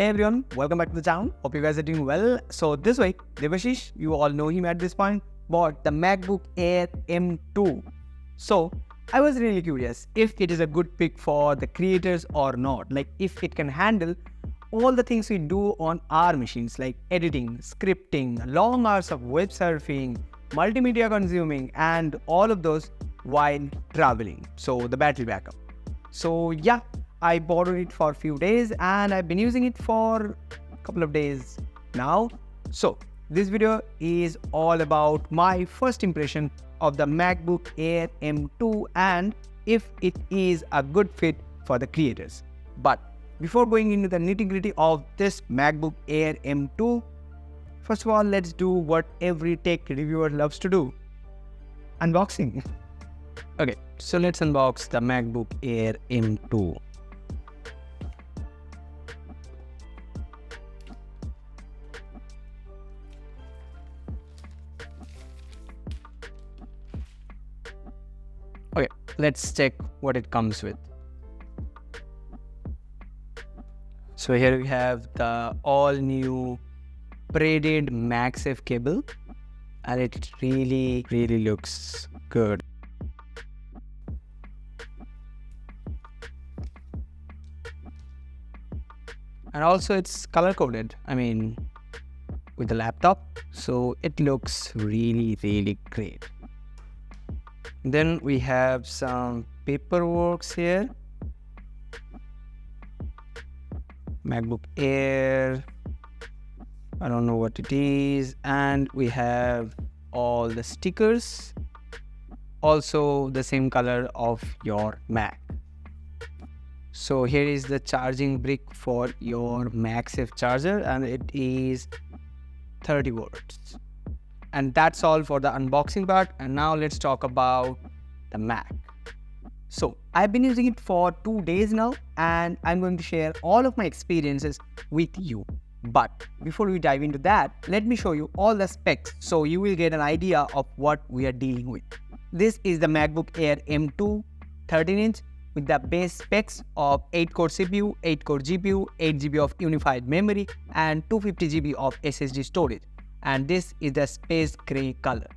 Hey everyone, welcome back to the channel. Hope you guys are doing well. So this week, Devashish, you all know him at this point, bought the MacBook Air M2. So I was really curious if it is a good pick for the creators or not. Like if it can handle all the things we do on our machines like editing, scripting, long hours of web surfing, multimedia consuming, and all of those while traveling. So the battery backup. So yeah, I borrowed it for a few days and I've been using it for a couple of days now. So this video is all about my first impression of the MacBook Air M2 and if it is a good fit for the creators. But before going into the nitty-gritty of this MacBook Air M2, first of all, let's do what every tech reviewer loves to do. Unboxing. Okay, so let's unbox the MacBook Air M2. Okay, let's check what it comes with. So here we have the all new braided MagSafe cable and it really looks good. And also it's color coded, with the laptop, so it looks really great. Then we have some paperwork here. MacBook Air, I don't know what it is, and we have all the stickers, also the same color of your Mac. So here is the charging brick for your MagSafe charger and it is 30 volts. And that's all for the unboxing part, and now let's talk about the Mac. So I've been using it for 2 days now and I'm going to share all of my experiences with you. But before we dive into that, let me show you all the specs so you will get an idea of what we are dealing with. This is the MacBook Air M2 13-inch with the base specs of 8-core CPU, 8-core GPU, 8GB of unified memory and 250GB of SSD storage. And this is the space gray color.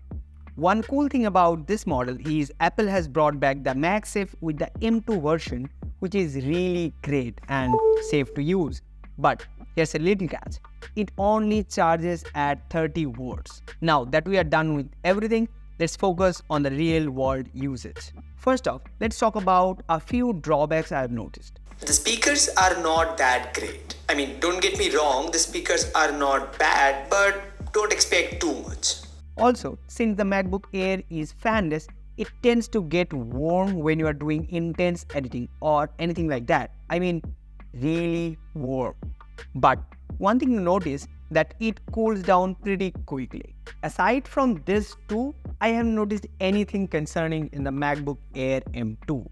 One cool thing about this model is Apple has brought back the MagSafe with the M2 version, which is really great and safe to use. But here's a little catch. It only charges at 30 volts. Now that we are done with everything, let's focus on the real world usage. First off, let's talk about a few drawbacks I've noticed. The speakers are not that great. Don't get me wrong, the speakers are not bad, but don't expect too much. Also, since the MacBook Air is fanless, it tends to get warm when you are doing intense editing or anything like that. Really warm. But one thing to notice that it cools down pretty quickly. Aside from this too, I haven't noticed anything concerning in the MacBook Air M2.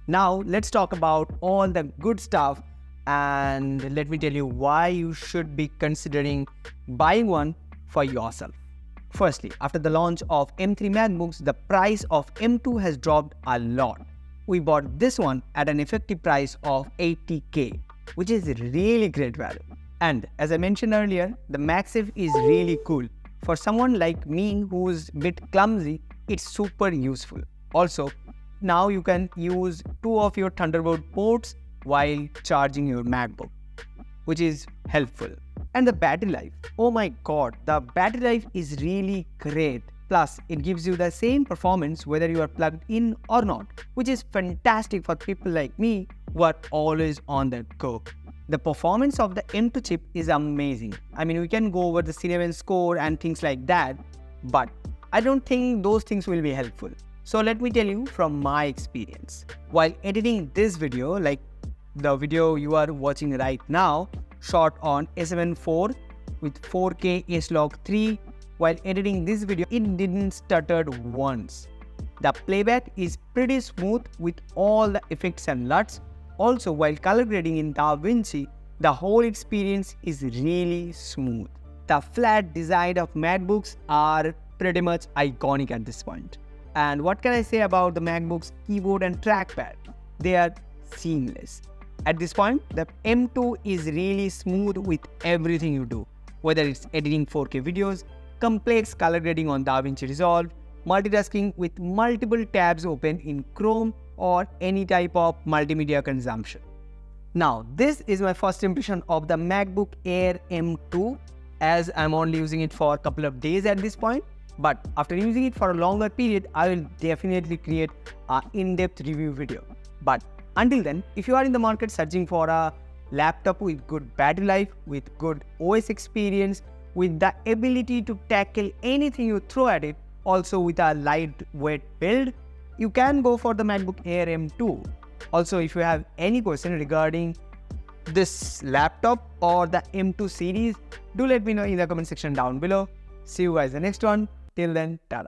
Now let's talk about all the good stuff and let me tell you why you should be considering buying one for yourself. Firstly, after the launch of M3 MacBooks, the price of M2 has dropped a lot. We bought this one at an effective price of 80k, which is really great value. And as I mentioned earlier, the MagSafe is really cool. For someone like me who's a bit clumsy, it's super useful. Also, now you can use 2 of your Thunderbolt ports while charging your MacBook, which is helpful. And the battery life, oh my god, the battery life is really great. Plus, it gives you the same performance whether you are plugged in or not, which is fantastic for people like me who are always on the go. The performance of the M2 chip is amazing. We can go over the Cinnamon score and things like that, but I don't think those things will be helpful. So let me tell you from my experience. While editing this video, like the video you are watching right now, shot on A7 IV with 4K S-Log3, while editing this video, it didn't stutter once. The playback is pretty smooth with all the effects and LUTs. Also, while color grading in DaVinci, the whole experience is really smooth. The flat design of MacBooks are pretty much iconic at this point. And what can I say about the MacBook's keyboard and trackpad? They are seamless. At this point, the M2 is really smooth with everything you do, whether it's editing 4K videos, complex color grading on DaVinci Resolve, multitasking with multiple tabs open in Chrome, or any type of multimedia consumption. Now, this is my first impression of the MacBook Air M2, as I'm only using it for a couple of days at this point. But after using it for a longer period, I will definitely create an in-depth review video. But until then, if you are in the market searching for a laptop with good battery life, with good OS experience, with the ability to tackle anything you throw at it, also with a lightweight build, you can go for the MacBook Air M2. Also, if you have any question regarding this laptop or the M2 series, do let me know in the comment section down below. See you guys in the next one. Till then, ta-da.